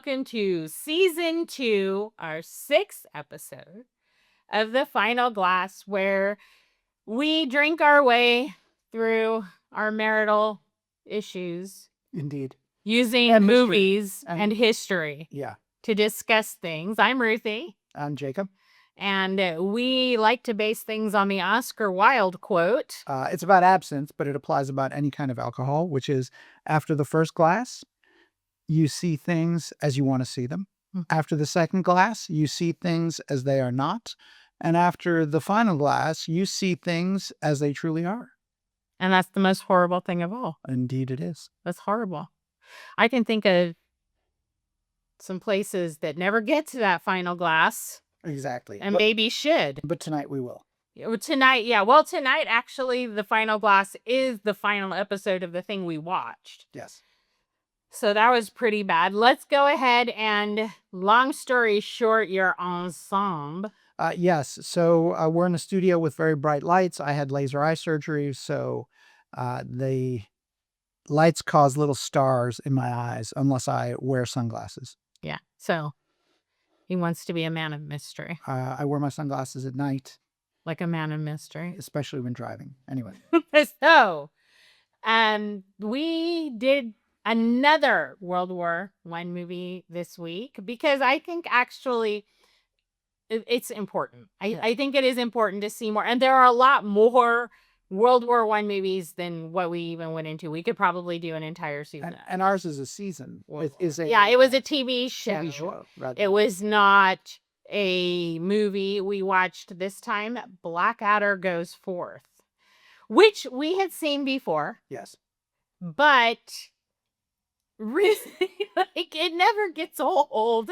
welcome to season 2, our 6th episode of The Final Glass, where we drink our way through our marital issues. Indeed. Using And movies and history Yeah. to discuss things. I'm Ruthie. I'm Jacob. And we like to base things on the Oscar Wilde quote. It's about absinthe, but it applies about any kind of alcohol, which is after the first glass, you see things as you want to see them. After the second glass, you see things as they are not. And after the final glass, you see things as they truly are. And that's the most horrible thing of all. Indeed it is. That's horrible. I can think of some places that never get to that final glass. Exactly. And maybe should. But tonight we will. Tonight, yeah. Well, tonight, actually, the final glass is the final episode of the thing we watched. Yes. So that was pretty bad. Let's go ahead and, long story short, your ensemble. Yes. So we're in a studio with very bright lights. I had laser eye surgery, so the lights cause little stars in my eyes unless I wear sunglasses. Yeah. So he wants to be a man of mystery. I wear my sunglasses at night. Like a man of mystery. Especially when driving. Anyway. So, we did another World War I movie this week because I think actually it's important. I think it is important to see more. And there are a lot more World War I movies than what we even went into. We could probably do an entire season. And ours is a season. It was a TV show. TV show It was not a movie. We watched this time Blackadder Goes Forth, which we had seen before. Yes. But really, it never gets old.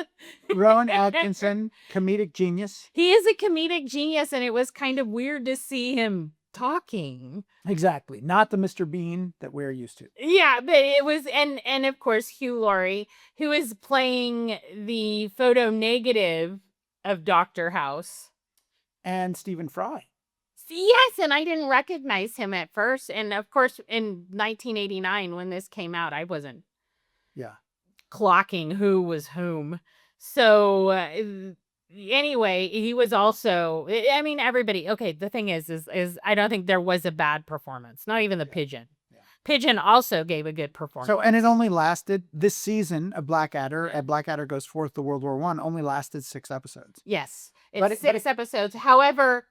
Rowan Atkinson, comedic genius. He is a comedic genius, and it was kind of weird to see him talking. Exactly. Not the Mr. Bean that we're used to. Yeah, but it was, and of course, Hugh Laurie, who is playing the photo negative of Dr. House. And Stephen Fry. Yes, and I didn't recognize him at first. And of course, in 1989, when this came out, I wasn't clocking who was whom. So anyway, he was also, I mean, everybody. Okay, the thing is I don't think there was a bad performance. Not even the Pigeon. Yeah. Pigeon also gave a good performance. So, and it only lasted, this season of Blackadder, at Blackadder Goes Forth, the World War I, only lasted 6 episodes. Yes, it's 6 episodes. However,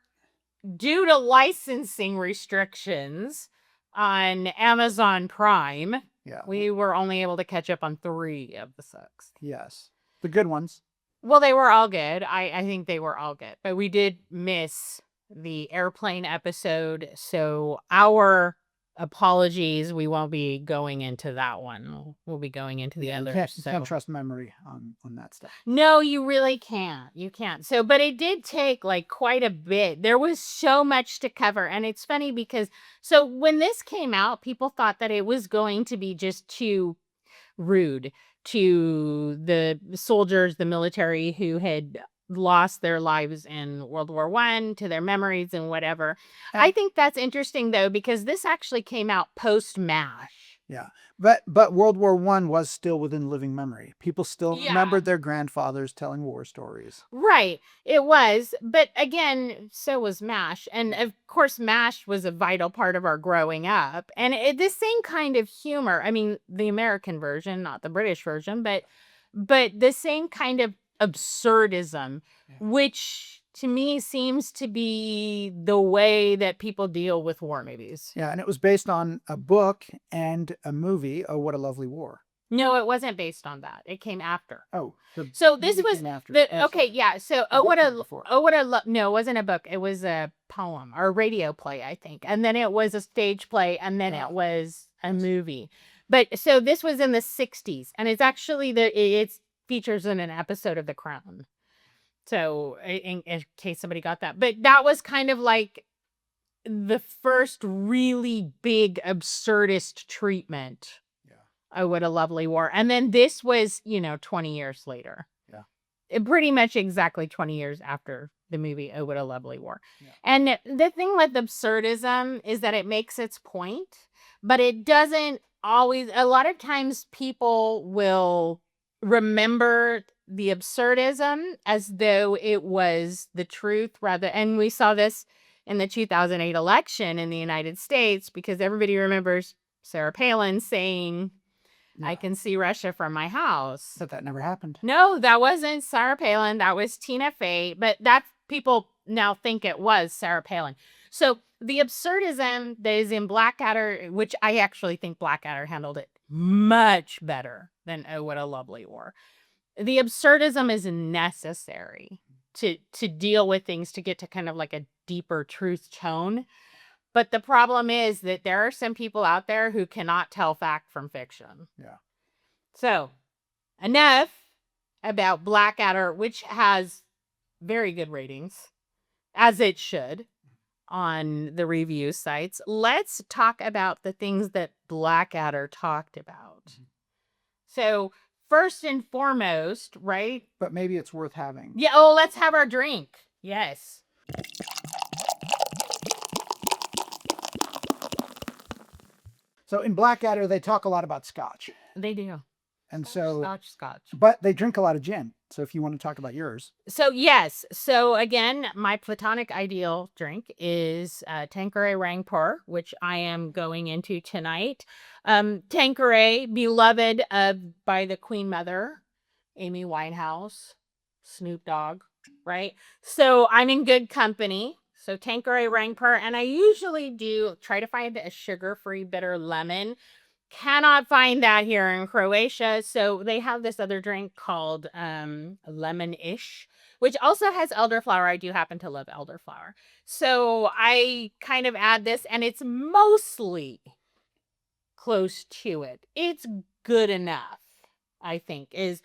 due to licensing restrictions on Amazon Prime, we were only able to catch up on 3 of the 6. Yes. The good ones. Well, they were all good. I think they were all good. But we did miss the airplane episode. So our apologies. We won't be going into that one. We'll be going into the other. You can't trust memory on that stuff. No, you really can't. You can't. So, but it did take like quite a bit. There was so much to cover. And it's funny because, so when this came out, people thought that it was going to be just too rude to the soldiers, the military who had lost their lives in World War I, to their memories and whatever. I think that's interesting though, because this actually came out post MASH. Yeah. But World War I was still within living memory. People still remembered their grandfathers telling war stories. Right. It was. But again, so was MASH. And of course, MASH was a vital part of our growing up. And the same kind of humor. I mean, the American version, not the British version, but the same kind of absurdism, which to me seems to be the way that people deal with war movies. Yeah, and it was based on a book and a movie, Oh, What a Lovely War. No, it wasn't based on that. It came after. Oh. So this was okay, yeah. So no, it wasn't a book. It was a poem or a radio play, I think. And then it was a stage play, and then it was a movie. But so this was in the 60s, and it's actually it's features in an episode of The Crown. So in case somebody got that. But that was kind of like the first really big absurdist treatment. Oh, What a Lovely War. And then this was, 20 years later. Yeah. Pretty much exactly 20 years after the movie Oh, What a Lovely War. Yeah. And the thing with absurdism is that it makes its point, but it doesn't always. A lot of times people will remember the absurdism as though it was the truth rather. And we saw this in the 2008 election in the United States because everybody remembers Sarah Palin saying, I can see Russia from my house. But that never happened. No, that wasn't Sarah Palin. That was Tina Fey. But that people now think it was Sarah Palin. So the absurdism that is in Blackadder, which I actually think Blackadder handled it much better than Oh, What a Lovely War. The absurdism is necessary to deal with things, to get to kind of like a deeper truth tone. But the problem is that there are some people out there who cannot tell fact from fiction. Yeah. So enough about Blackadder, which has very good ratings, as it should, on the review sites. Let's talk about the things that Blackadder talked about. So first and foremost, right? But maybe it's worth having. Yeah. Oh, let's have our drink. Yes. So in Blackadder, they talk a lot about scotch. They do. And so, Scotch. But they drink a lot of gin. So if you want to talk about yours. So yes. So again, my platonic ideal drink is Tanqueray Rangpur, which I am going into tonight. Tanqueray, beloved by the Queen Mother, Amy Winehouse, Snoop Dogg, right? So I'm in good company. So Tanqueray Rangpur, and I usually do try to find a sugar-free bitter lemon. Cannot find that here in Croatia. So they have this other drink called Lemon-ish, which also has elderflower. I do happen to love elderflower. So I kind of add this, and it's mostly close to it. It's good enough, I think. It's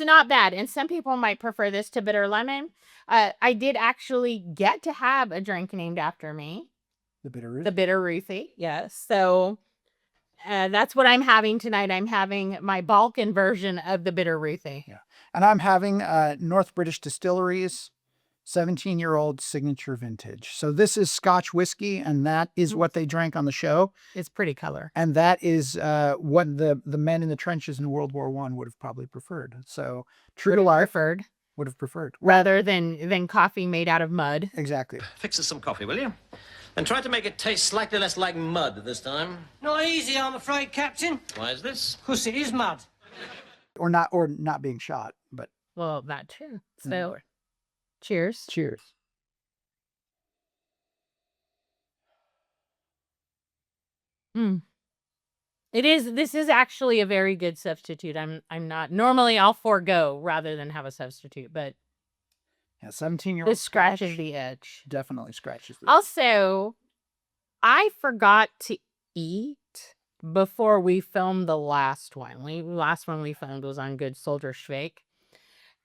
not bad. And some people might prefer this to bitter lemon. I did actually get to have a drink named after me. The Bitter Ruthie. The Bitter Ruthie, yes. So that's what I'm having tonight. I'm having my Balkan version of the Bitter Ruthie. Yeah. And I'm having North British Distilleries 17-year-old signature vintage. So this is Scotch whiskey, and that is what they drank on the show. It's pretty color. And that is what the men in the trenches in World War I would have probably preferred. So true to life. Would have preferred. Rather than coffee made out of mud. Exactly. Fix us some coffee, will you? And try to make it taste slightly less like mud this time. Not easy, I'm afraid, Captain. Why is this? 'Cause it is mud. Or not being shot, but. Well, that too. So, cheers. Cheers. This is actually a very good substitute. I'm not, normally I'll forego rather than have a substitute, but yeah, 17-year-old. this scratches the edge. Definitely scratches the edge. Also, I forgot to eat before we filmed the last one. Last one we filmed was on Good Soldier Schweik.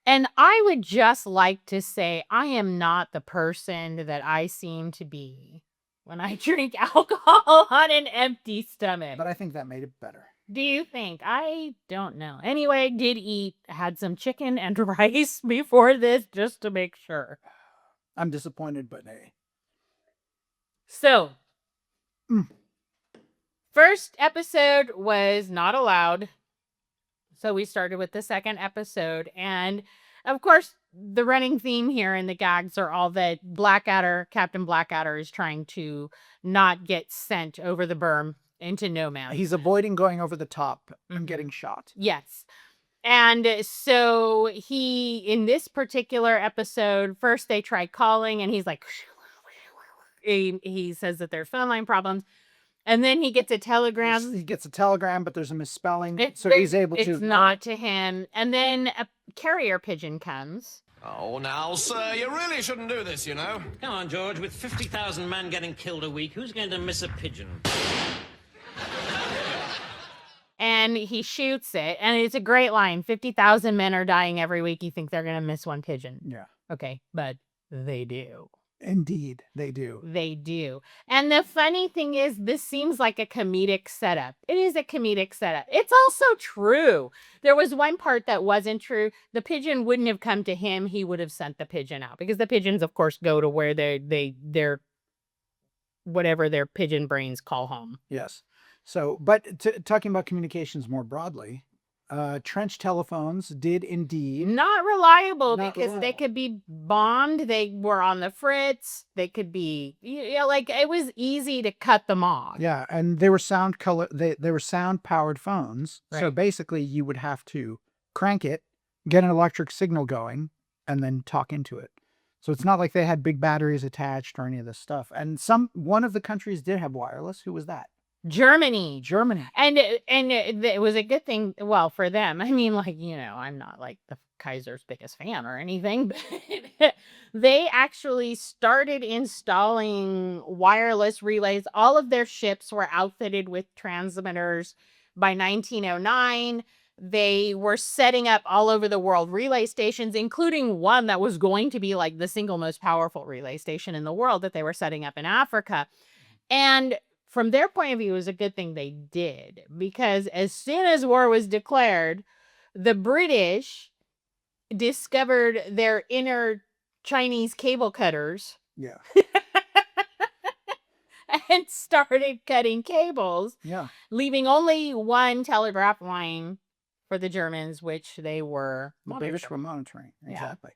And I would just like to say I am not the person that I seem to be when I drink alcohol on an empty stomach. But I think that made it better. Do you think? I don't know. Anyway, did eat, had some chicken and rice before this just to make sure. I'm disappointed, but hey. So, first episode was not allowed. So we started with the second episode. And of course, the running theme here and the gags are all that Captain Blackadder is trying to not get sent over the berm into no man's. He's avoiding going over the top and getting shot. Yes. And so in this particular episode, first they try calling and he's like, he says that there's phone line problems. And then he gets a telegram. He gets a telegram, but there's a misspelling. He's able to. It's not to him. And then a carrier pigeon comes. Oh, now, sir, you really shouldn't do this, you know. Come on, George. With 50,000 men getting killed a week, who's going to miss a pigeon? And he shoots it. And it's a great line. 50,000 men are dying every week. You think they're going to miss one pigeon. Yeah. Okay. But they do. Indeed, they do. They do. And the funny thing is, this seems like a comedic setup. It is a comedic setup. It's also true. There was one part that wasn't true. The pigeon wouldn't have come to him. He would have sent the pigeon out because the pigeons, of course, go to where they're whatever their pigeon brains call home. Yes. So, but talking about communications more broadly, trench telephones did indeed. Not reliable Not because they reliable. could be bombed. They were on the fritz. They could be, like it was easy to cut them off. Yeah, and they were sound color. They were sound powered phones. So Right. basically, you would have to crank it, get an electric signal going, and then talk into it. So it's not like they had big batteries attached or any of this stuff. And one of the countries did have wireless. Who was that? Germany. Germany. And it was a good thing, well, for them. I mean, like, I'm not like the Kaiser's biggest fan or anything, but they actually started installing wireless relays. All of their ships were outfitted with transmitters by 1909. They were setting up all over the world relay stations, including one that was going to be like the single most powerful relay station in the world that they were setting up in Africa. And from their point of view, it was a good thing they did, because as soon as war was declared, the British discovered their inner Chinese cable cutters Yeah. and started cutting cables, Yeah. leaving only one telegraph line for the Germans, which they were The British were monitoring. Exactly.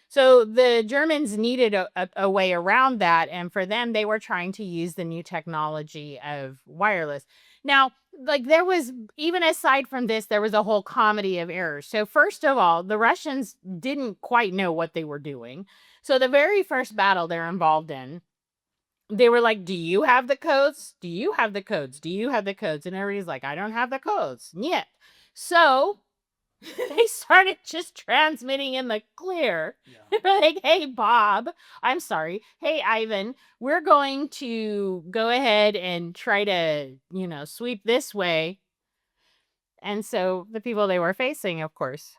So the Germans needed a way around that. And for them, they were trying to use the new technology of wireless. Now, like there was, even aside from this, there was a whole comedy of errors. So first of all, the Russians didn't quite know what they were doing. So the very first battle they're involved in, they were like, do you have the codes? Do you have the codes? Do you have the codes? And everybody's like, I don't have the codes yet. So they started just transmitting in the clear. Yeah. They're like, hey, Bob, I'm sorry. Hey, Ivan, we're going to go ahead and try to, sweep this way. And so the people they were facing, of course,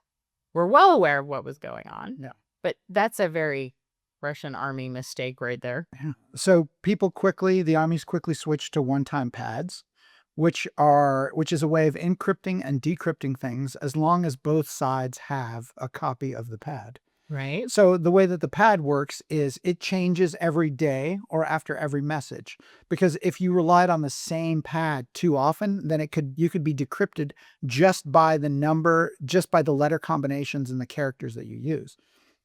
were well aware of what was going on. Yeah. But that's a very Russian army mistake right there. Yeah. So the armies quickly switched to one-time pads, which is a way of encrypting and decrypting things as long as both sides have a copy of the pad. Right. So the way that the pad works is it changes every day or after every message. Because if you relied on the same pad too often, then you could be decrypted just by the letter combinations and the characters that you use.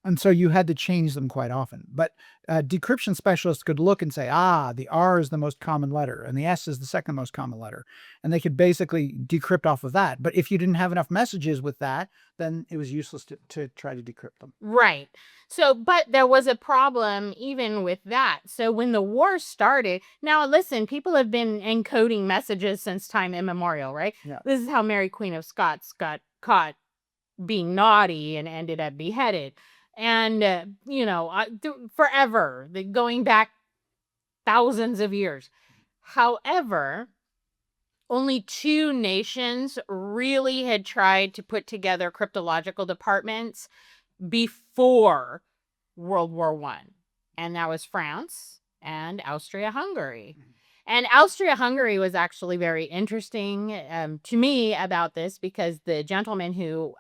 And so you had to change them quite often. But decryption specialists could look and say, the R is the most common letter and the S is the second most common letter. And they could basically decrypt off of that. But if you didn't have enough messages with that, then it was useless to try to decrypt them. Right. So, but there was a problem even with that. So when the war started, now listen, people have been encoding messages since time immemorial, right? Yeah. This is how Mary Queen of Scots got caught being naughty and ended up beheaded. And, forever, going back thousands of years. However, only 2 nations really had tried to put together cryptological departments before World War I. And that was France and Austria-Hungary. Mm-hmm. And Austria-Hungary was actually very interesting to me about this, because the gentleman who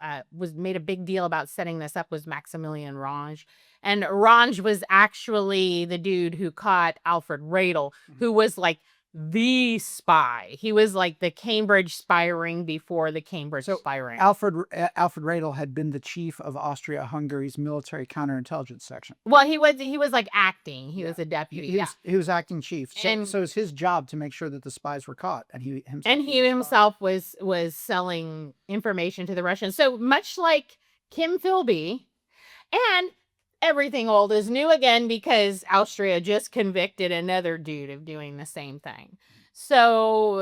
made a big deal about setting this up was Maximilian Range. And Range was actually the dude who caught Alfred Radel, who was like the spy. He was like the Cambridge spy ring before the Cambridge spy ring. Alfred Radel had been the chief of Austria-Hungary's military counterintelligence section. Well, he was like acting. He was a deputy. He was acting chief. So And- it was his job to make sure that the spies were caught. And he himself was selling information to the Russians. So much like Kim Philby, and everything old is new again, because Austria just convicted another dude of doing the same thing. So,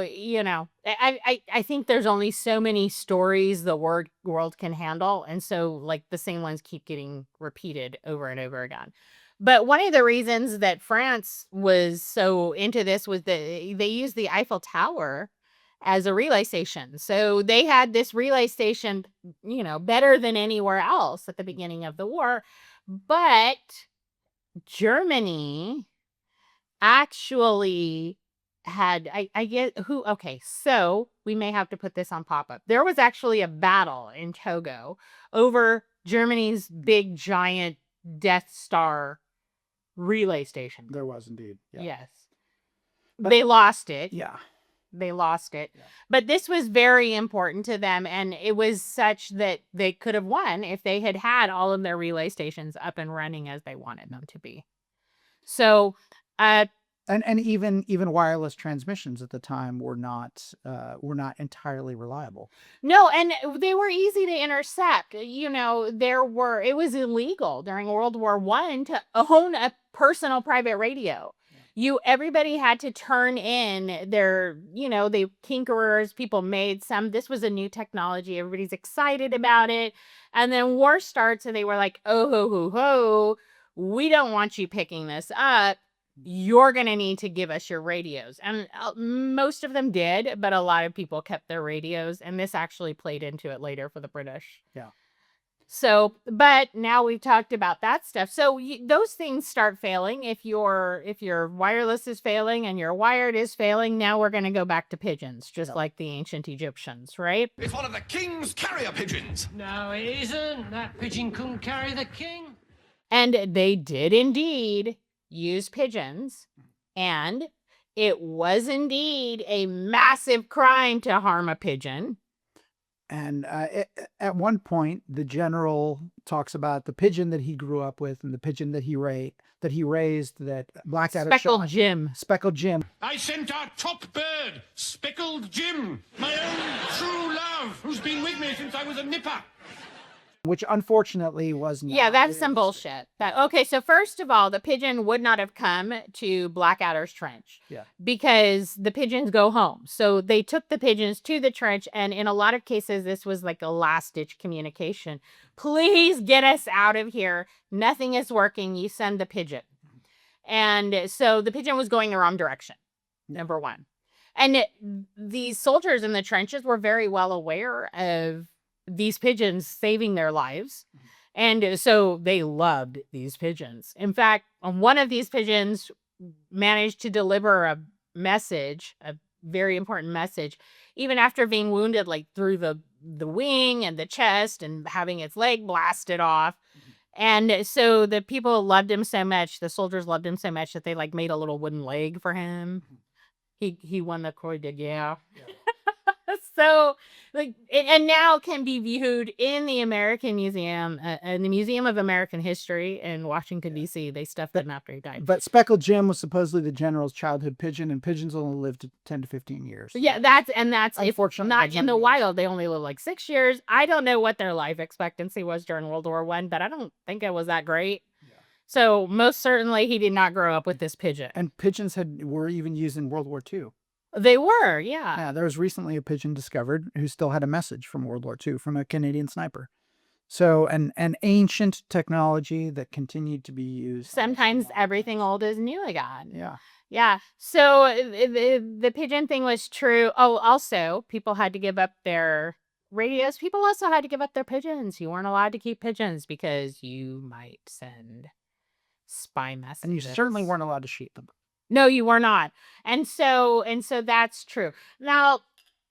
I think there's only so many stories the world can handle. And so like the same ones keep getting repeated over and over again. But one of the reasons that France was so into this was that they used the Eiffel Tower as a relay station. So they had this relay station, better than anywhere else at the beginning of the war. But Germany actually had, so we may have to put this on pop-up. There was actually a battle in Togo over Germany's big, giant Death Star relay station. There was indeed. Yeah. Yes. But- They lost it. Yeah. they lost it. Yeah. But this was very important to them, and it was such that they could have won if they had had all of their relay stations up and running as they wanted them to be. So, and even wireless transmissions at the time were not entirely reliable. No, and they were easy to intercept. You know, it was illegal during World War I to own a personal private radio. Everybody had to turn in their, the tinkerers, people made some. This was a new technology. Everybody's excited about it. And then war starts and they were like, oh, ho, ho, ho, we don't want you picking this up. You're going to need to give us your radios. And most of them did, but a lot of people kept their radios. And this actually played into it later for the British. Yeah. So, but now we've talked about that stuff. So those things start failing. If your wireless is failing and your wired is failing, now we're going to go back to pigeons, just like the ancient Egyptians, right? It's one of the king's carrier pigeons. No, it isn't. That pigeon couldn't carry the king. And they did indeed use pigeons, and it was indeed a massive crime to harm a pigeon. And at one point, the general talks about the pigeon that he grew up with and the pigeon that he raised, that Blackadder Speckled Jim. Speckled Jim. I sent our top bird, Speckled Jim, my own true love, who's been with me since I was a nipper. Which unfortunately was not. Yeah, that's some bullshit. Okay, so first of all, the pigeon would not have come to Blackadder's trench. Yeah. Because the pigeons go home. So they took the pigeons to the trench, and in a lot of cases, this was like a last-ditch communication. Please get us out of here. Nothing is working. You send the pigeon. And so the pigeon was going the wrong direction, number one. And these soldiers in the trenches were very well aware of these pigeons saving their lives. And so they loved these pigeons. In fact, one of these pigeons managed to deliver a message, a very important message, even after being wounded like through the wing and the chest and having its leg blasted off. And so the people loved him so much, the soldiers loved him so much that they like made a little wooden leg for him. He won the Croix de Guerre. Yeah. So, like, and now can be viewed in the American Museum, in the Museum of American History in Washington, D.C. They stuffed him after he died. But Speckled Jim was supposedly the general's childhood pigeon, and pigeons only lived 10 to 15 years. Yeah, that's unfortunately not in the wild. They only live like 6 years. I don't know what their life expectancy was during World War I, but I don't think it was that great. Yeah. So most certainly he did not grow up with this pigeon. And pigeons were even used in World War II. They were, yeah. Yeah, there was recently a pigeon discovered who still had a message from World War II from a Canadian sniper. So an ancient technology that continued to be used. Sometimes everything old is new again. Yeah. Yeah. So the pigeon thing was true. Oh, also, people had to give up their radios. People also had to give up their pigeons. You weren't allowed to keep pigeons because you might send spy messages. And you certainly weren't allowed to shoot them. No, you were not. And so that's true. Now,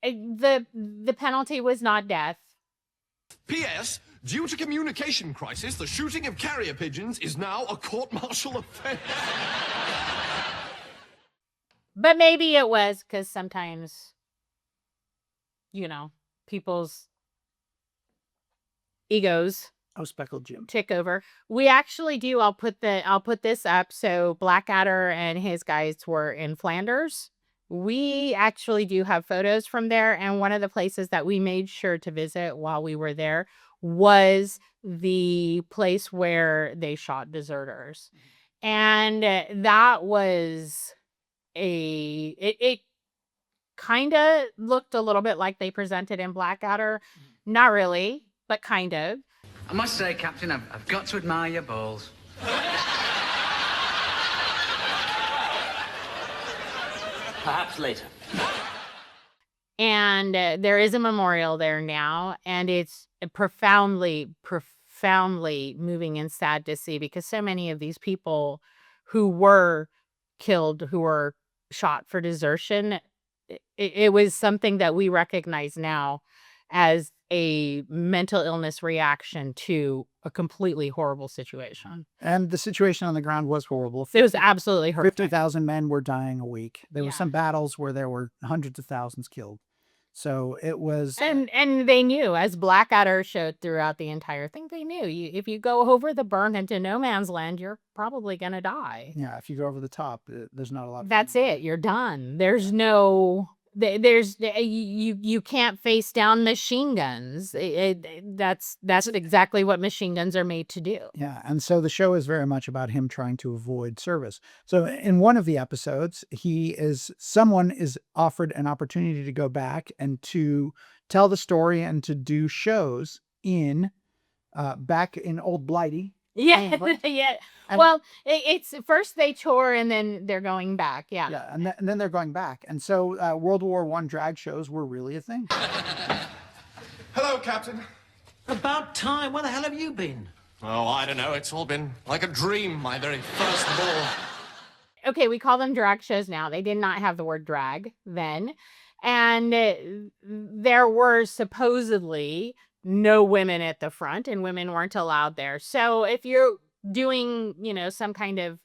the penalty was not death. P.S. Due to communication crisis, the shooting of carrier pigeons is now a court-martial offense. But maybe it was because sometimes, people's egos Speckled Jim tick over. We actually do. I'll put this up. So Blackadder and his guys were in Flanders. We actually do have photos from there. And one of the places that we made sure to visit while we were there was the place where they shot deserters. And that was it kind of looked a little bit like they presented in Blackadder. Not really, but kind of. I must say, Captain, I've got to admire your balls. Perhaps later. And there is a memorial there now, and it's profoundly moving and sad to see, because so many of these people who were killed, who were shot for desertion, it was something that we recognize now as a mental illness reaction to a completely horrible situation. And the situation on the ground was horrible. It was absolutely horrific. 50,000 men were dying a week. There were Yeah. some battles where there were hundreds of thousands killed. So it was... And they knew, as Blackadder showed throughout the entire thing, they knew if you go over the burn into no man's land, you're probably going to die. Yeah, if you go over the top, there's not a lot. That's it. You're done. There's no... you can't face down machine guns. That's exactly what machine guns are made to do. Yeah, and so the show is very much about him trying to avoid service. So in one of the episodes, someone is offered an opportunity to go back and to tell the story and to do shows back in Old Blighty. Yeah, yeah. Well, it's first they tour and then they're going back. Yeah. Yeah, and then they're going back. And so World War I drag shows were really a thing. Hello, Captain. About time. Where the hell have you been? Oh, I don't know. It's all been like a dream, my very first ball. Okay, we call them drag shows now. They did not have the word drag then. And there were supposedly no women at the front, and women weren't allowed there. So if you're doing, some kind of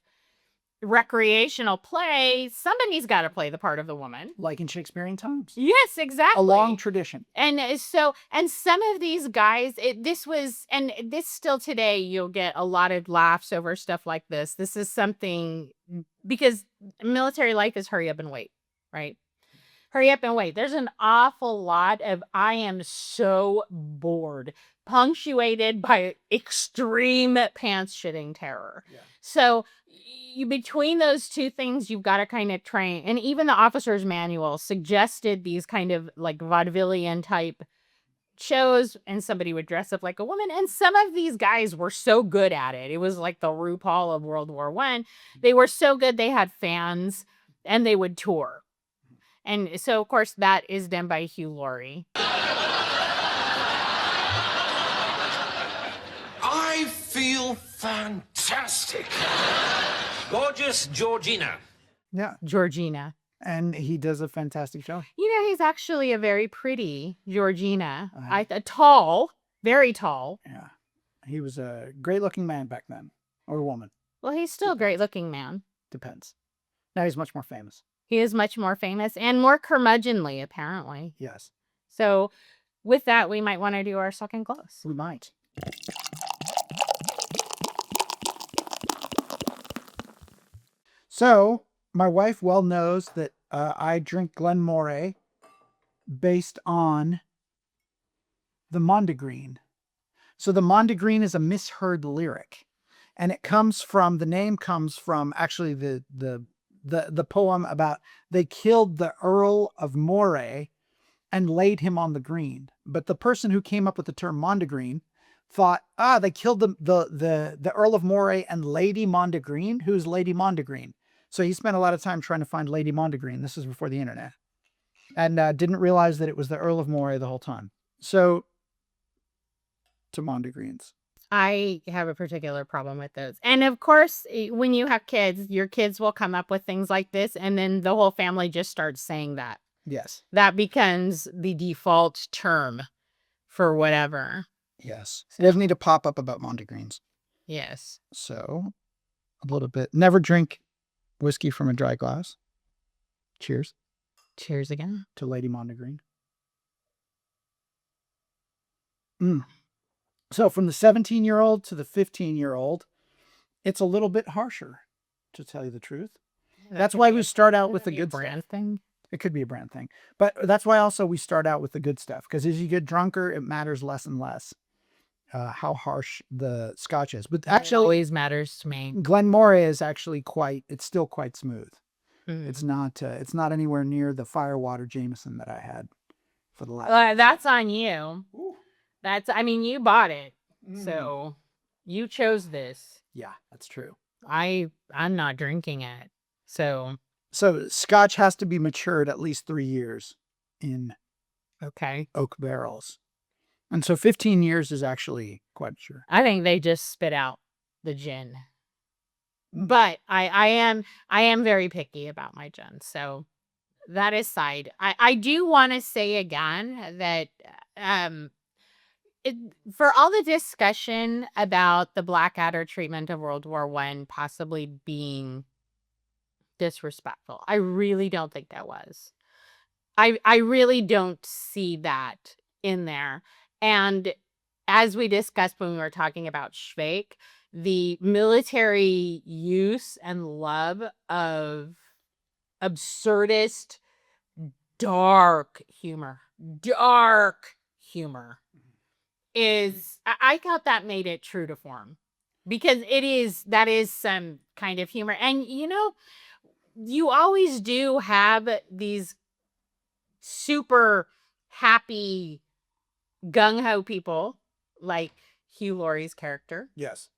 recreational play, somebody's got to play the part of the woman. Like in Shakespearean times. Yes, exactly. A long tradition. And some of these guys, this still today, you'll get a lot of laughs over stuff like this. This is something, because military life is hurry up and wait, right? Hurry up and wait. There's an awful lot of I am so bored, punctuated by extreme pants shitting terror. Yeah. So between those two things, you've got to kind of train. And even the officer's manual suggested these kind of like vaudevillian type shows, and somebody would dress up like a woman. And some of these guys were so good at it. It was like the RuPaul of World War I. They were so good, they had fans and they would tour. And so, of course, that is done by Hugh Laurie. I feel fantastic. Gorgeous Georgina. Yeah. Georgina. And he does a fantastic show. He's actually a very pretty Georgina. Tall, very tall. Yeah. He was a great-looking man back then. Or woman. Well, he's still a great-looking man. Depends. Now he's much more famous. He is much more famous and more curmudgeonly, apparently. Yes. So with that, we might want to do our second close. We might. So my wife well knows that I drink Glenmorangie based on the Mondegreen. So the Mondegreen is a misheard lyric. And the name comes from actually the poem about they killed the Earl of Moray and laid him on the green. But the person who came up with the term Mondegreen thought, they killed the Earl of Moray and Lady Mondegreen. Who's Lady Mondegreen? So he spent a lot of time trying to find Lady Mondegreen. This is before the internet. And didn't realize that it was the Earl of Moray the whole time. So, to Mondegreens. I have a particular problem with those. And of course, when you have kids, your kids will come up with things like this, and then the whole family just starts saying that. Yes. That becomes the default term for whatever. Yes. It doesn't need to pop up about Mondegreens. Yes. So, a little bit. Never drink whiskey from a dry glass. Cheers. Cheers again. To Lady Mondegreen. So from the 17-year-old to the 15-year-old, it's a little bit harsher, to tell you the truth. That's why we start out with the good brand stuff. thing. It could be a brand thing. But that's why also we start out with the good stuff. Because as you get drunker, it matters less and less how harsh the scotch is. But actually, it always matters to me. Glenmorangie is actually it's still quite smooth. Mm. It's not anywhere near the Firewater Jameson that I had for the last. That's on you. Ooh. You bought it. So you chose this. Yeah, that's true. I'm not drinking it. So scotch has to be matured at least 3 years in oak barrels. And so 15 years is actually quite sure. I think they just spit out the gin. But I am very picky about my gin. So that aside, I do want to say again that for all the discussion about the Blackadder treatment of World War I possibly being disrespectful, I really don't think that was. I really don't see that in there. And as we discussed when we were talking about Schweik, the military use and love of absurdist, dark humor is, I thought that made it true to form, because that is some kind of humor. And, you always do have these super happy gung-ho people like Hugh Laurie's character. Yes.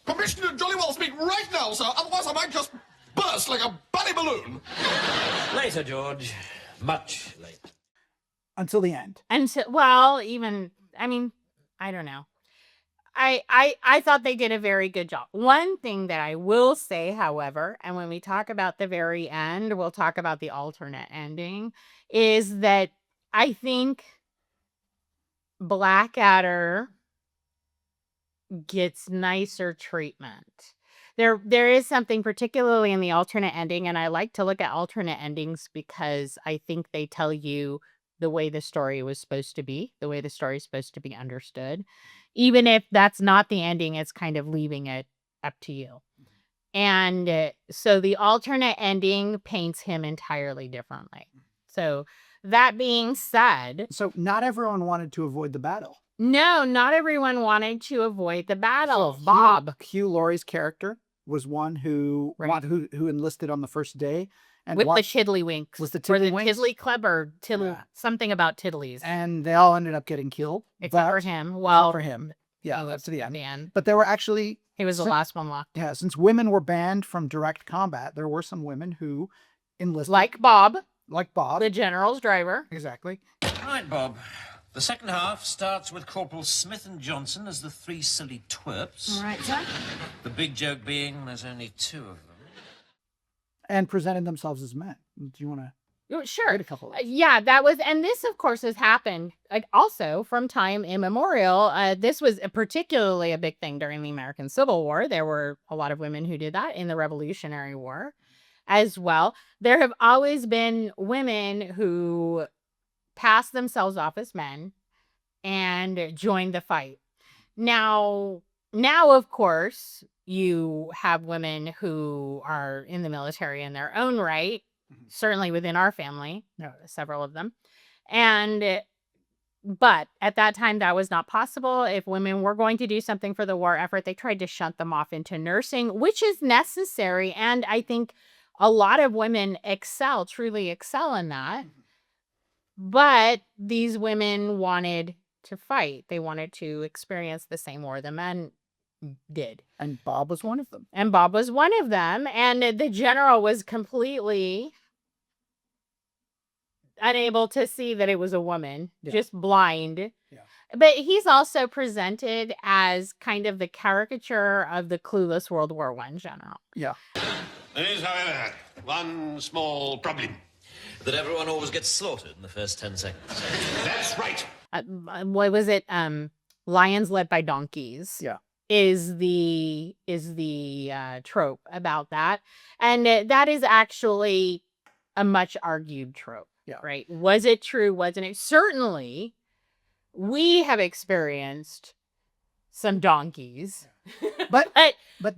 Commissioner Jollywell speak right now, sir. Otherwise I might just burst like a bunny balloon. Later, George. Much later. Until the end. I don't know. I thought they did a very good job. One thing that I will say, however, and when we talk about the very end, we'll talk about the alternate ending, is that I think Blackadder gets nicer treatment. There is something particularly in the alternate ending, and I like to look at alternate endings because I think they tell you the way the story was supposed to be, the way the story is supposed to be understood. Even if that's not the ending, it's kind of leaving it up to you. And so the alternate ending paints him entirely differently. So that being said... So not everyone wanted to avoid the battle. No, not everyone wanted to avoid the battle. So Bob. Hugh Laurie's character was one who enlisted on the first day. And with the tiddlywinks. Was the or the tiddlywinks? Tiddly Club or something about tiddlies. And they all ended up getting killed. Except for him. Well, except for him. Yeah, that's to the end. The end. But there were actually... He was the last one left. Yeah, since women were banned from direct combat, there were some women who enlisted. Like Bob. Like Bob. The general's driver. Exactly. Right, Bob. The second half starts with Corporal Smith and Johnson as the three silly twerps. All right, sir. The big joke being there's only two of them. And presented themselves as men. Do you want to... Sure. A couple of yeah, that was... And this, of course, has happened also from time immemorial. This was particularly a big thing during the American Civil War. There were a lot of women who did that in the Revolutionary War as well. There have always been women who passed themselves off as men and joined the fight. Now, of course, you have women who are in the military in their own right, certainly within our family, several of them. But at that time, that was not possible. If women were going to do something for the war effort, they tried to shunt them off into nursing, which is necessary. And I think a lot of women truly excel in that. But these women wanted to fight. They wanted to experience the same war the men did. And Bob was one of them. And the general was completely unable to see that it was a woman, just blind. Yeah. But he's also presented as kind of the caricature of the clueless World War I general. Yeah. There is, however, one small problem. That everyone always gets slaughtered in the first 10 seconds. That's right. What was it? Lions led by donkeys. Yeah. Is the trope about that. And that is actually a much argued trope. Yeah. Right. Was it true? Wasn't it? Certainly, we have experienced some donkeys. But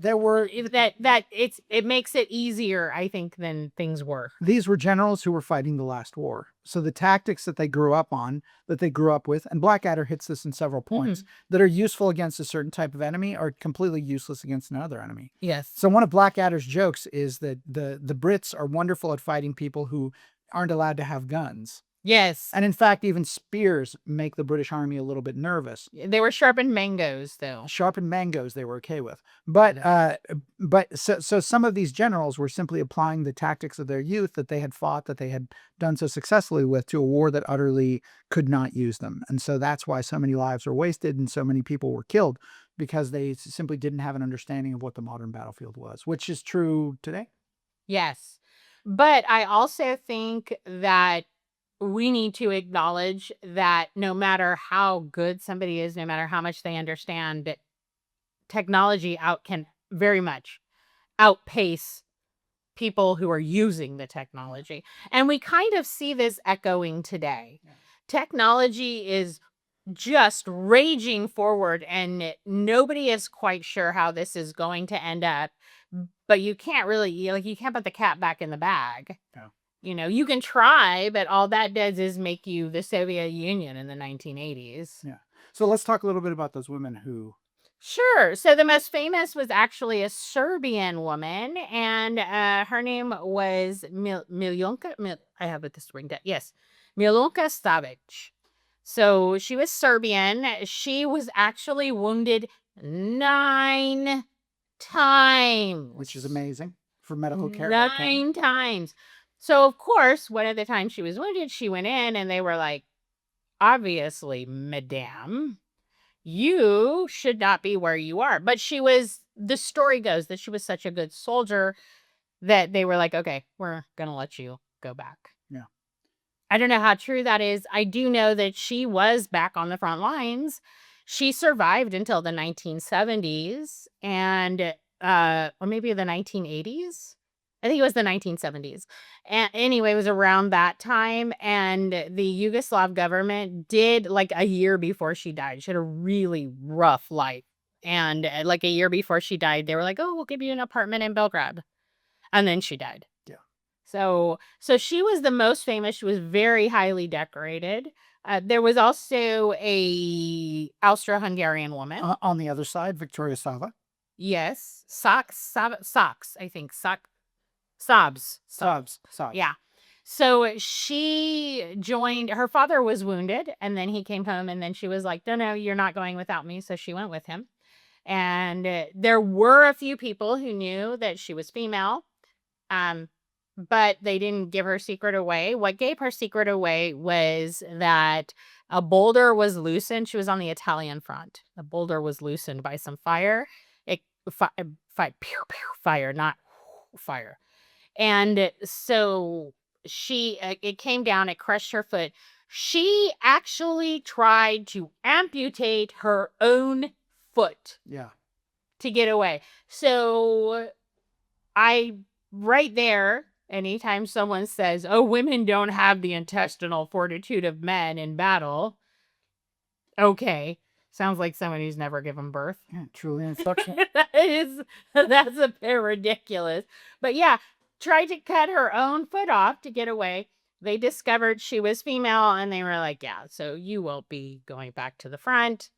there were it makes it easier, I think, than things were. These were generals who were fighting the last war. So the tactics that they grew up with, and Blackadder hits this in several points, that are useful against a certain type of enemy are completely useless against another enemy. Yes. So one of Blackadder's jokes is that the Brits are wonderful at fighting people who aren't allowed to have guns. Yes. And in fact, even spears make the British Army a little bit nervous. They were sharpened mangoes, though. Sharpened mangoes they were okay with. But so some of these generals were simply applying the tactics of their youth that they had fought, that they had done so successfully with, to a war that utterly could not use them. And so that's why so many lives were wasted and so many people were killed, because they simply didn't have an understanding of what the modern battlefield was, which is true today. Yes. But I also think that we need to acknowledge that no matter how good somebody is, no matter how much they understand, that technology can very much outpace people who are using the technology. And we kind of see this echoing today. Yeah. Technology is just raging forward, and nobody is quite sure how this is going to end up. But you can't really, you can't put the cat back in the bag. No. You can try, but all that does is make you the Soviet Union in the 1980s. Yeah. So let's talk a little bit about those women who... Sure. So the most famous was actually a Serbian woman, and her name was Milunka. I have it this ring down. Yes, Milunka Savic. So she was Serbian. She was actually wounded 9 times, which is amazing for medical care. 9 times. So of course, one of the times she was wounded, she went in, and they were like, "Obviously, madame, you should not be where you are." But the story goes that she was such a good soldier that they were like, "Okay, we're going to let you go back." Yeah. I don't know how true that is. I do know that she was back on the front lines. She survived until the 1970s and, or maybe the 1980s. I think it was the 1970s. And anyway, it was around that time. And the Yugoslav government did, like a year before she died. She had a really rough life. And like a year before she died, they were like, "Oh, we'll give you an apartment in Belgrade." And then she died. Yeah. So she was the most famous. She was very highly decorated. There was also a Austro-Hungarian woman. On the other side, Victoria Sava. Yes. Socks, I think. Sobs. Yeah. So she joined, her father was wounded, and then he came home, and then she was like, no, you're not going without me. So she went with him. And there were a few people who knew that she was female, but they didn't give her secret away. What gave her secret away was that a boulder was loosened. She was on the Italian front. The boulder was loosened by some fire. Fire, not fire. And so it came down, it crushed her foot. She actually tried to amputate her own foot. Yeah. To get away. So right there, anytime someone says, "Oh, women don't have the intestinal fortitude of men in battle." Okay. Sounds like someone who's never given birth. Yeah, truly instruction. That's a bit ridiculous. But yeah, tried to cut her own foot off to get away. They discovered she was female, and they were like, "Yeah, so you will be going back to the front."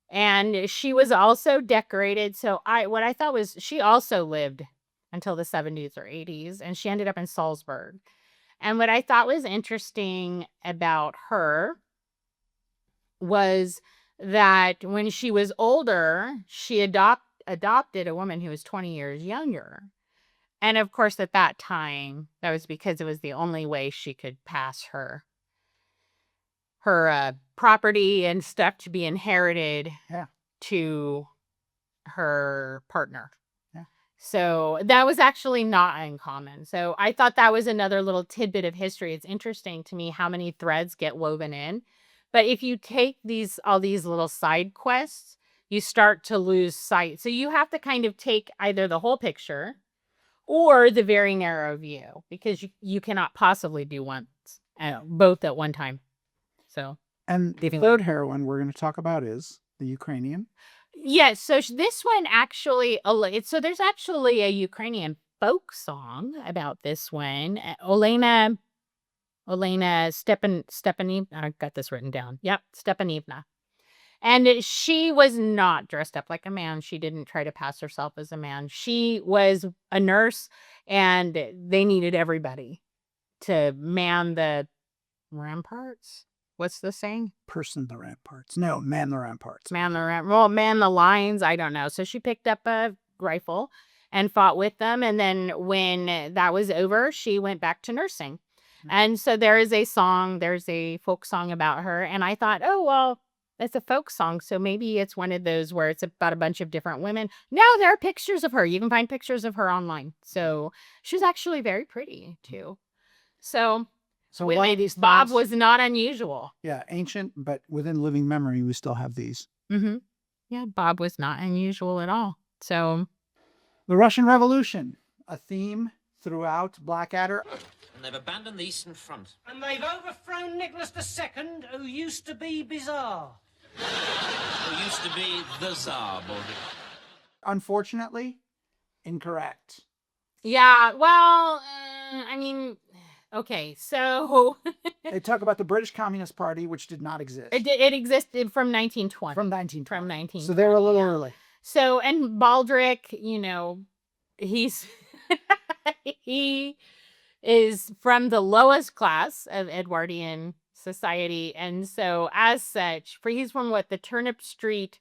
And she was also decorated. So what I thought was she also lived until the 70s or 80s, and she ended up in Salzburg. And what I thought was interesting about her was that when she was older, she adopted a woman who was 20 years younger. And of course, at that time, that was because it was the only way she could pass her property and stuff to be inherited to her partner. Yeah. So that was actually not uncommon. So I thought that was another little tidbit of history. It's interesting to me how many threads get woven in. But if you take all these little side quests, you start to lose sight. So you have to kind of take either the whole picture or the very narrow view, because you cannot possibly do both at one time. So, and the third heroine we're going to talk about is the Ukrainian. Yes. So this one actually, so there's actually a Ukrainian folk song about this one. Olena Stepanivna. I got this written down. Yep. Stepanivna. And she was not dressed up like a man. She didn't try to pass herself as a man. She was a nurse, and they needed everybody to man the ramparts. What's the saying? Person the ramparts. No, man the ramparts. Man the lines. I don't know. So she picked up a rifle and fought with them. And then when that was over, she went back to nursing. And so there's a folk song about her. And I thought, oh, well, It's a folk song, so maybe it's one of those where it's about a bunch of different women. No, there are pictures of her. You can find pictures of her online. So she's actually very pretty too. So So a lot of these Bob things- was not unusual. Yeah, ancient, but within living memory, we still have these. Mm-hmm. Yeah, Bob was not unusual at all. So The Russian Revolution, a theme throughout Blackadder. And they've abandoned the Eastern Front. And they've overthrown Nicholas II, who used to be bizarre. Who used to be the Tsar, Baldy. Unfortunately, incorrect. yeah, well, I mean, okay, so They talk about the British Communist Party, which did not exist. it existed from 1920. From 1920. From 1920. So they were a little early. So, and Baldric, he's he is from the lowest class of Edwardian society, and so as such, he's from the Turnip Street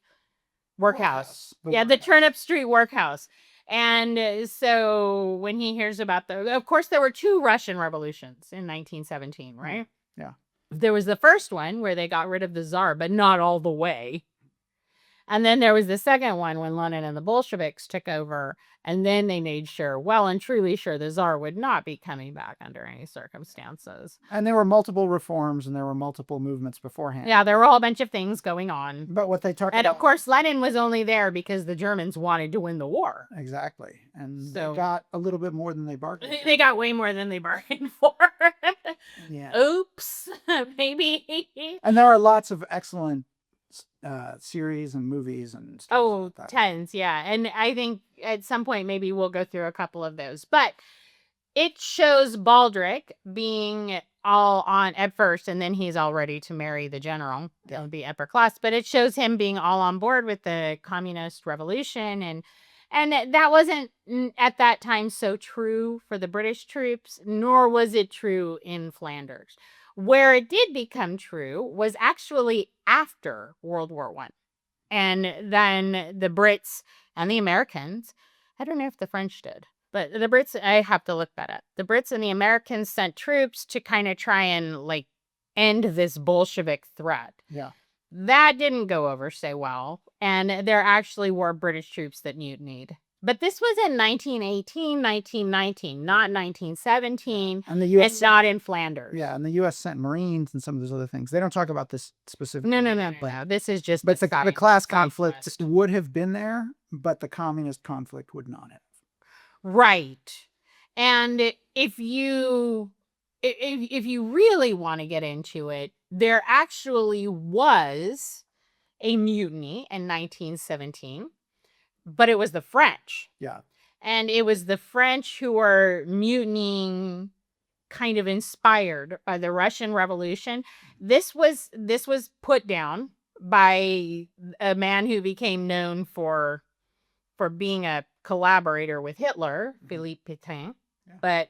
workhouse. The Turnip Street workhouse. And so when he hears about of course, there were 2 Russian revolutions in 1917, right? Yeah. There was the first one where they got rid of the Tsar, but not all the way. And then there was the second one when Lenin and the Bolsheviks took over, and then they made sure, well and truly sure, the Tsar would not be coming back under any circumstances. And there were multiple reforms and there were multiple movements beforehand. Yeah, there were a whole bunch of things going on. But what they talk And about... of course, Lenin was only there because the Germans wanted to win the war. Exactly. And So- they got a little bit more than they bargained for. They got way more than they bargained for. Yeah. Oops, maybe. And there are lots of excellent series and movies and stuff Oh, like that. tons, yeah. And I think at some point maybe we'll go through a couple of those. But it shows Baldric being all on at first, and then he's all ready to marry the general. That would be upper class. But it shows him being all on board with the communist revolution, and that wasn't at that time so true for the British troops, nor was it true in Flanders. Where it did become true was actually after World War I. And then the Brits and the Americans, I don't know if the French did, but the Brits, I have to look that up. The Brits and the Americans sent troops to kind of try and end this Bolshevik threat. Yeah. That didn't go over so well. And there actually were British troops that mutinied. But this was in 1918, 1919, not 1917. And the U.S. It's not in Flanders. Yeah, and the U.S. sent Marines and some of those other things. They don't talk about this specifically. No. This is just But the side- class side conflict quest. would have been there, but the communist conflict would not have. Right. And if you really want to get into it, there actually was a mutiny in 1917, but it was the French. Yeah. And it was the French who were mutinying, kind of inspired by the Russian Revolution. This was put down by a man who became known for being a collaborator with Hitler, Philippe Pétain. Yeah. But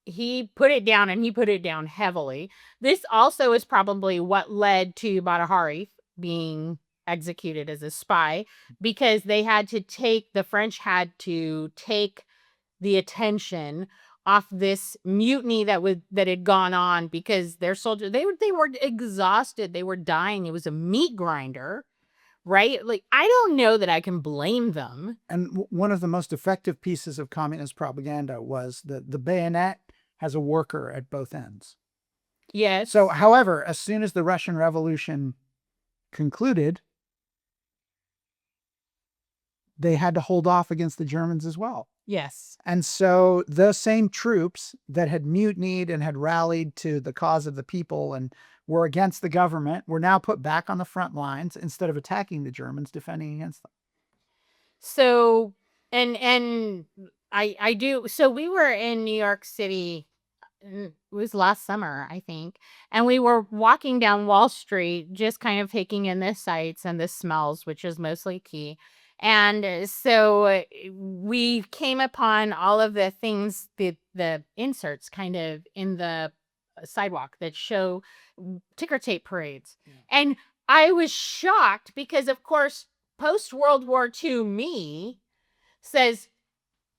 he put it down, and he put it down heavily. This also is probably what led to Badahari being executed as a spy, because the French had to take the attention off this mutiny that had gone on, because their soldiers, they were exhausted, they were dying. It was a meat grinder, right? I don't know that I can blame them. And one of the most effective pieces of communist propaganda was the bayonet has a worker at both ends. Yes. So, however, as soon as the Russian Revolution concluded, they had to hold off against the Germans as well. Yes. And so the same troops that had mutinied and had rallied to the cause of the people and were against the government were now put back on the front lines instead of attacking the Germans, defending against them. So, and I do. So we were in New York City. It was last summer, I think. And we were walking down Wall Street, just kind of taking in the sights and the smells, which is mostly key. And so we came upon all of the things, the inserts kind of in the sidewalk that show ticker tape parades. Yeah. And I was shocked because, of course, post-World War II me says,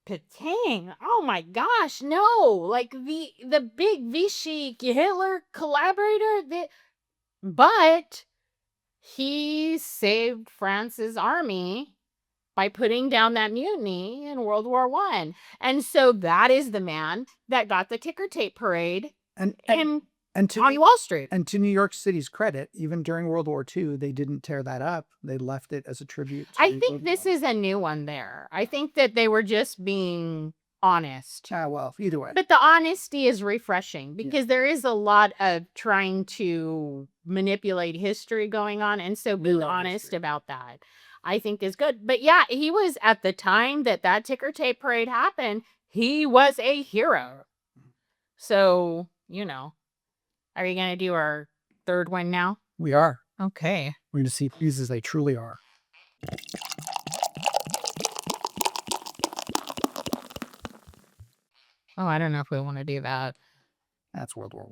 Pétain, oh my gosh, no, the big Vichy Hitler collaborator, but he saved France's army by putting down that mutiny in World War I. And so that is the man that got the ticker tape parade And on Wall Street. And to New York City's credit, even during World War II, they didn't tear that up. They left it as a tribute. I think this is a new one there. I think that they were just being honest. Well, either way. But the honesty is refreshing because there is a lot of trying to manipulate history going on. And so being honest about that, I think is good. But yeah, he was at the time that ticker tape parade happened, he was a hero. So, are you going to do our third one now? We are. Okay. We're going to see these as they truly are. Oh, I don't know if we want to do that. That's World War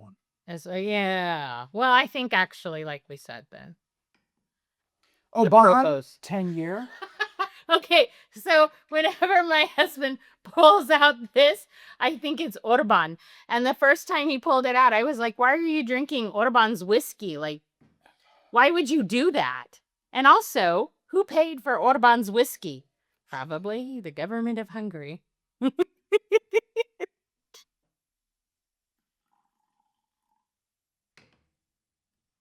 I. Yeah. Well, I think actually, like we said then. Obama, 10-year. Okay, so whenever my husband pulls out this, I think it's Orban. And the first time he pulled it out, I was like, why are you drinking Orban's whiskey? Like, why would you do that? And also, who paid for Orban's whiskey? Probably the government of Hungary.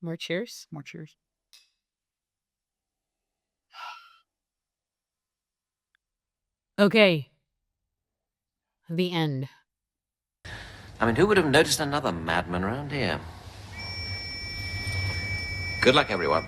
More cheers? More cheers. Okay. The end. I mean, who would have noticed another madman around here? Good luck, everyone.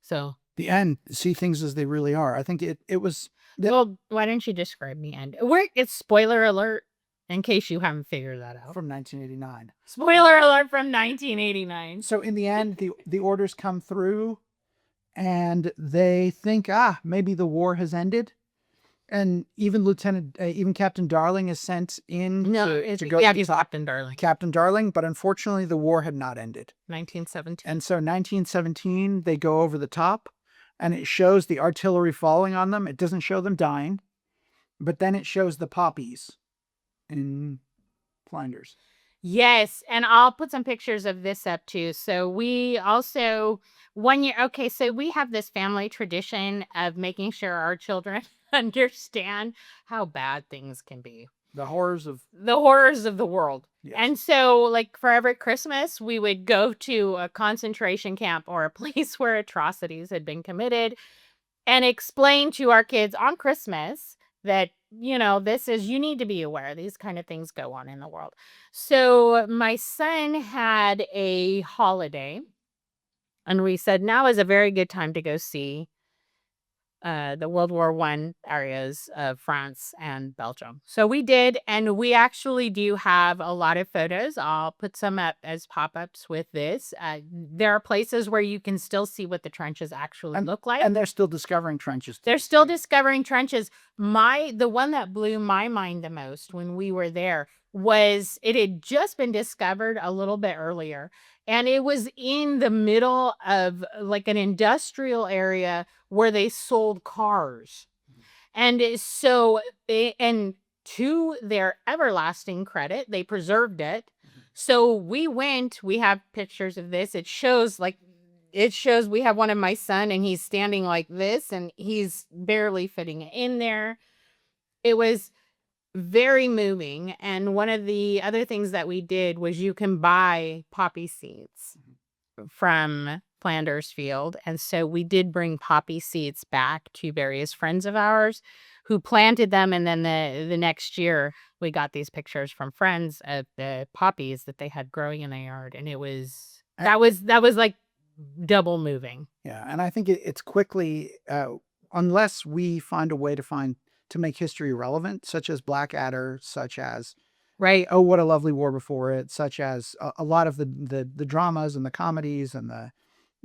So. The end. See things as they really are. I think it was... Well, why don't you describe the end? It's spoiler alert, in case you haven't figured that out. From 1989. Spoiler alert from 1989. So in the end, the orders come through, and they think, maybe the war has ended. And even Captain Darling is sent in to go. Yeah, he's Captain Darling. Captain Darling, but unfortunately the war had not ended. 1917. And so 1917, they go over the top, and it shows the artillery falling on them. It doesn't show them dying, but then it shows the poppies in Flanders. Yes, and I'll put some pictures of this up too. So we also, 1 year, okay, so we have this family tradition of making sure our children understand how bad things can be. The horrors of the world. Yes. And so, like, for every Christmas, we would go to a concentration camp or a place where atrocities had been committed and explain to our kids on Christmas that, you need to be aware these kind of things go on in the world. So my son had a holiday, and we said now is a very good time to go see the World War I areas of France and Belgium. So we did, and we actually do have a lot of photos. I'll put some up as pop-ups with this. There are places where you can still see what the trenches actually look like. And they're still discovering trenches. They're still discovering trenches. The one that blew my mind the most when we were there was it had just been discovered a little bit earlier. And it was in the middle of like an industrial area where they sold cars. And so, and to their everlasting credit, they preserved it. So we have pictures of this. It shows we have one of my son and he's standing like this and he's barely fitting in there. It was very moving. And one of the other things that we did was you can buy poppy seeds from Flanders Field. And so we did bring poppy seeds back to various friends of ours who planted them. And then the next year we got these pictures from friends of the poppies that they had growing in their yard. And that was like double moving. Yeah. And I think it's quickly, unless we find a way to make history relevant, such as Blackadder, such as right. Oh, What a Lovely War Before It, such as a lot of the dramas and the comedies and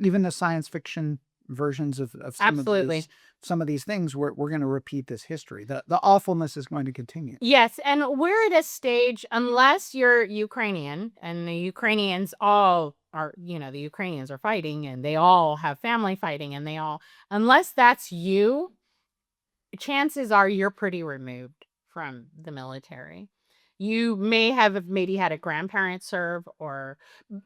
even the science fiction versions of some of these things, we're going to repeat this history. The awfulness is going to continue. Yes, and we're at a stage, unless you're Ukrainian, and the Ukrainians all are, the Ukrainians are fighting, and they all have family fighting, and unless that's you, chances are you're pretty removed from the military. You may have maybe had a grandparent serve, or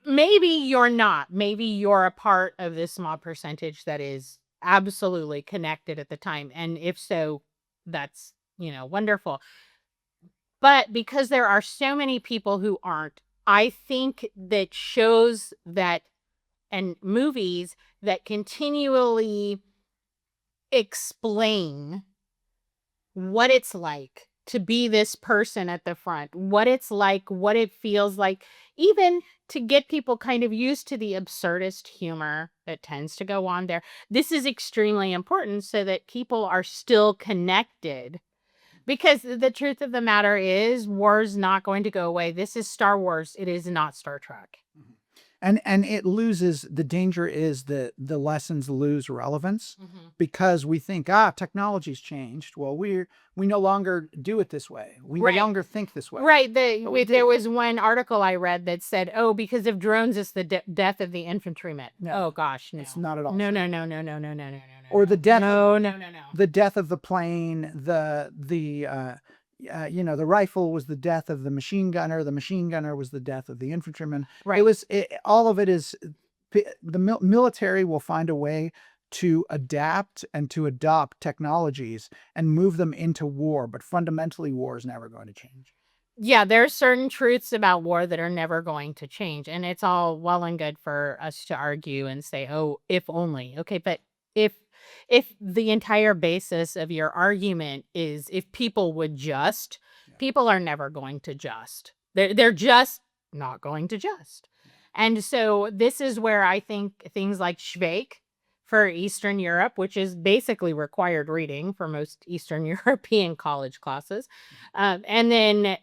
maybe you're not. Maybe you're a part of this small percentage that is absolutely connected at the time. And if so, that's, wonderful. But because there are so many people who aren't, I think that shows that and movies that continually explain what it's like to be this person at the front, what it's like, what it feels like, even to get people kind of used to the absurdist humor that tends to go on there. This is extremely important so that people are still connected. Because the truth of the matter is, war's not going to go away. This is Star Wars. It is not Star Trek. And it loses, the danger is that the lessons lose relevance because we think, technology's changed. Well, we no longer do it this way. We no longer think this way. Right. There was one article I read that said, because of drones, it's the death of the infantryman. No. Oh, gosh, no. It's not at all. No. Or the death. No. The death of the plane, the rifle was the death of the machine gunner. The machine gunner was the death of the infantryman. Right. All of it is, the military will find a way to adapt and to adopt technologies and move them into war. But fundamentally, war is never going to change. Yeah, there are certain truths about war that are never going to change. And it's all well and good for us to argue and say, if only. Okay, but if the entire basis of your argument is if people would just, people are never going to just. They're just not going to just. And so this is where I think things like Schweik for Eastern Europe, which is basically required reading for most Eastern European college classes, and then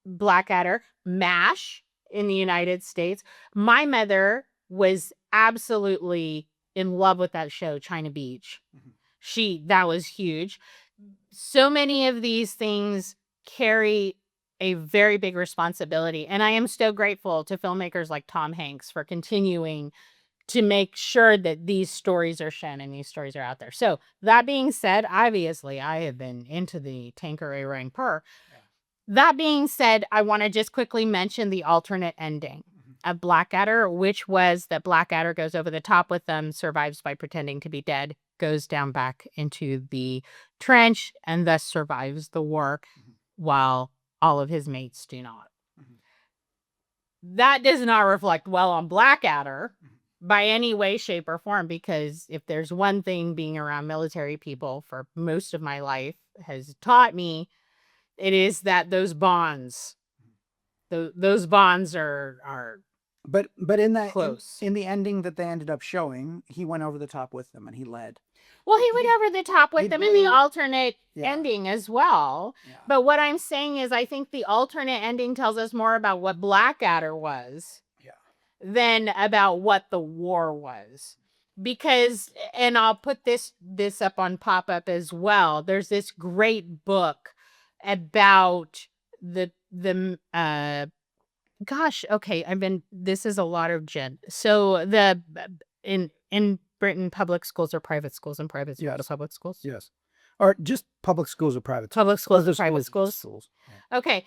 Blackadder, MASH in the United States. My mother was absolutely in love with that show, China Beach. That was huge. So many of these things carry a very big responsibility. And I am so grateful to filmmakers like Tom Hanks for continuing to make sure that these stories are shown and these stories are out there. So that being said, obviously I have been into the Tanqueray Rang Purr. That being said, I want to just quickly mention the alternate ending of Blackadder, which was that Blackadder goes over the top with them, survives by pretending to be dead, goes down back into the trench, and thus survives the war while all of his mates do not. That does not reflect well on Blackadder by any way, shape, or form, because if there's one thing being around military people for most of my life has taught me, it is that those bonds, those bonds are But in that close. In the ending that they ended up showing, he went over the top with them and he led. Well, he went over the top with them in the alternate ending as well. Yeah. But what I'm saying is I think the alternate ending tells us more about what Blackadder was than about what the war was. Because, and I'll put this up on pop-up as well, there's this great book about this is a lot of Jen. So in Britain, public schools are private schools and private schools are public schools. Yes. Or just public schools or private schools. Public schools or private schools. Yeah. Okay.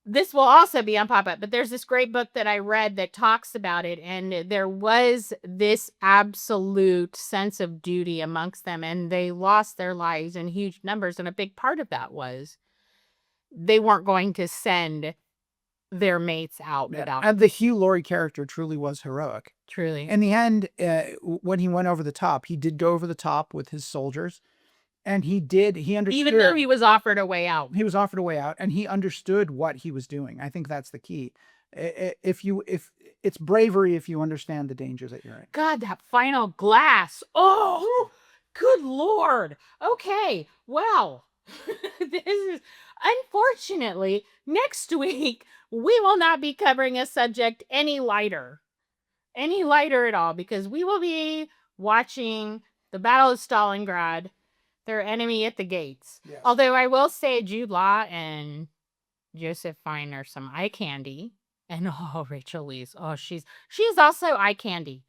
This will also be on pop-up, but there's this great book that I read that talks about it. And there was this absolute sense of duty amongst them, and they lost their lives in huge numbers. And a big part of that was they weren't going to send their mates out without. And the Hugh Laurie character truly was heroic. Truly. In the end, when he went over the top, he did go over the top with his soldiers. And he understood. Even though he was offered a way out. He was offered a way out, and he understood what he was doing. I think that's the key. If it's bravery if you understand the dangers that you're in. God, that final glass. Oh, good Lord. Okay, well, this is, unfortunately, next week, we will not be covering a subject any lighter at all, because we will be watching the Battle of Stalingrad, their enemy at the gates. Yes. Although I will say Jude Law and Joseph Fiennes are some eye candy. And Rachel Lee's. Oh, she's also eye candy.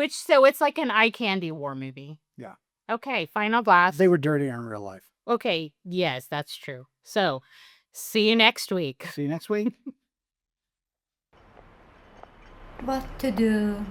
So it's like an eye candy war movie. Yeah. Okay, final glass. They were dirtier in real life. Okay, yes, that's true. So, see you next week. See you next week. What to do?